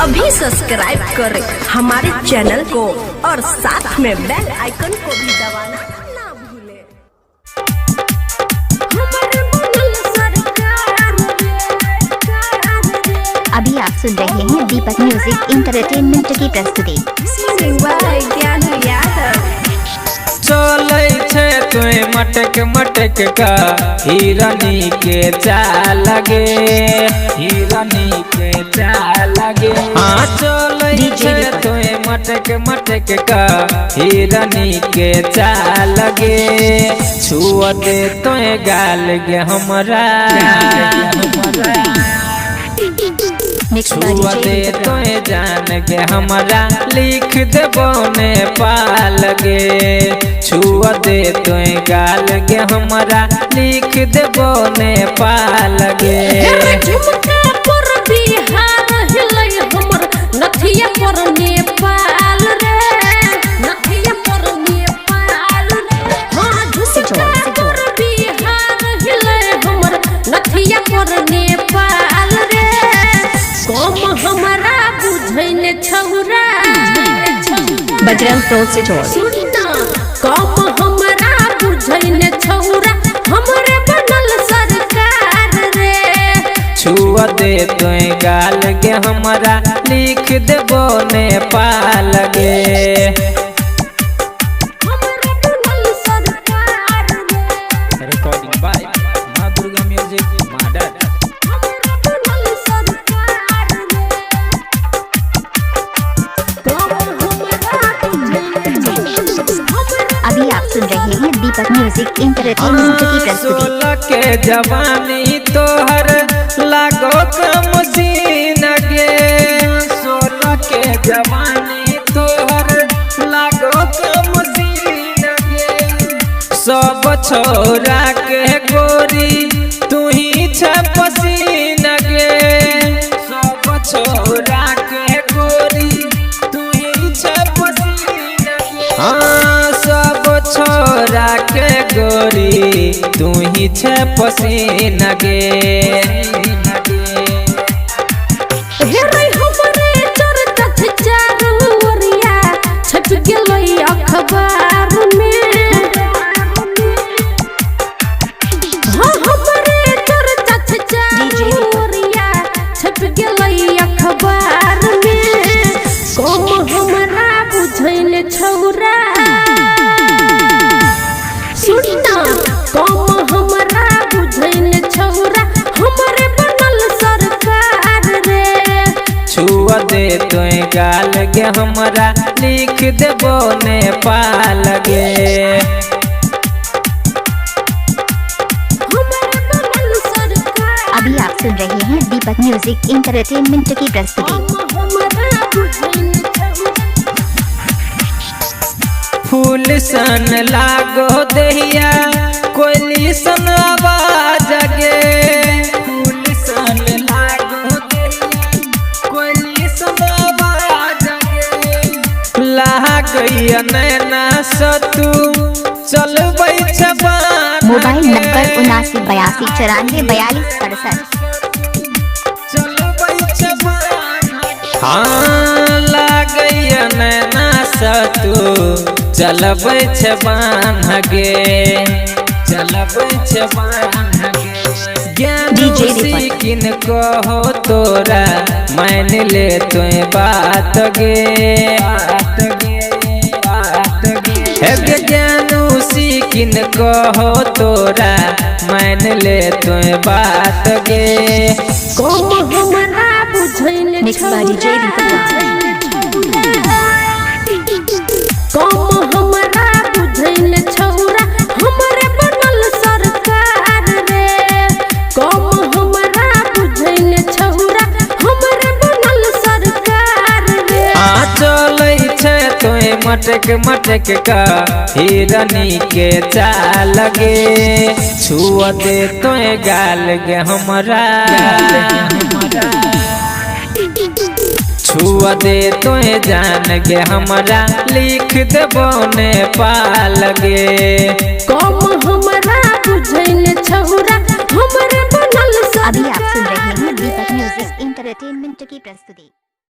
अभी सब्सक्राइब करें हमारे चैनल को और साथ में बेल आइकन को भी दबाना ना भूलें। अभी आप सुन रहे हैं दीपक म्यूजिक इंटरटेनमेंट की प्रस्तुति। ज्ञानू यादव चले छे तुए मटक मटक का हिरनी के चाल लगे, हिरनी के चाल लगे। हाँ चले छे तुए मटक मटक का हिरनी के चाल लगे। छुआ दे तुए गाल गे हमरा, छुआ दे तोए जान गे हमरा लिख देबो नेपाल गे। छुआ दे तोए गाल गे हमरा लिख देबो नेपाल गे। झुमका पर बिहार हिलै हमर नथिया पर नेपाल रे, नथिया पर नेपाल रे। हाँ झुमका पर बिहार हिलै हमर नथिया पर नेपाल रे। कम हमरा बुझैन छौरा बजरंग प्रो से जोड़। कम हमरा बुझैन छौरा हमरे बनल सरकार रे। छुआ दे तोए गाल गे हमरा लिख देबो नेपाल गे। हमरे बनल सरकार रे। रिकॉर्डिंग बाय मां दुर्गा म्यूजिक माडर। अभी आप सुन रहे हैं दीपक म्यूजिक इंटरटेनमेंट की प्रस्तुति। 16 के जवानी तोहर लागो कमसीन गे। 16 के जवानी तोहर लागो कमसीन गे। सब छोरा के गोरी तू ही छ पसीन गे। सब छोरा के गोरी तू ही छ पसीन गे। हाँ सब छोरा के गोरी तू ही छ पसीन गे। हेरै हमरे चर्चा छै चारू ओरिया छप गेलै अखबार में। हाँ हमरे चर्चा छै चारू ओरिया छप गेलै अखबार में। कम हमरा बुझैन छौरा सुनना, कम हमरा बुझैन छौरा हमरे बनल सरकार रे। छुआ दे तोए गाल गे हमरा लिख देबो नेपाल गे। हमरे बनल सरकार। अभी आप सुन रहे हैं दीपक म्यूजिक इंटरटेनमेंट की प्रस्तुति। हमरा बुझैन छौरा फूल सन लागो दहिया कोयली सन आवाज गे। फूल सन लागो दहिया कोयली सन आवाज गे। लागैया नैना सतू चलबै छबान। Mobile number 7982944267। चलबै छबान। हाँ लागैया नैना सतू चलबै छबान गे। चलबै छबान गे। ज्ञानू सीकिन कहो तोरा मान ले तोए बात गे, बात गे, बात गे। हे ज्ञानू सीकिन कहो तोरा मान ले तोए बात गे। कम हमरा बुझैन छौरा कम हमरा बुझैन छौरा हमरे बनल सरकार रे। कम हमरा बुझैन छौरा हमरे बनल सरकार रे। हाँ चलै छे तोए मटक मटक का हिरनी के चाल गे। छुआ दे तोए गाल गे हमरा, छुआ दे तोए जान गे हमरा लिख देबो नेपाल गे। कम हमरा बुझैन छौरा हमरे बनल सरकार। अभी आप सुन रहे हैं दीपक म्यूजिक इंटरटेनमेंट की प्रस्तुति।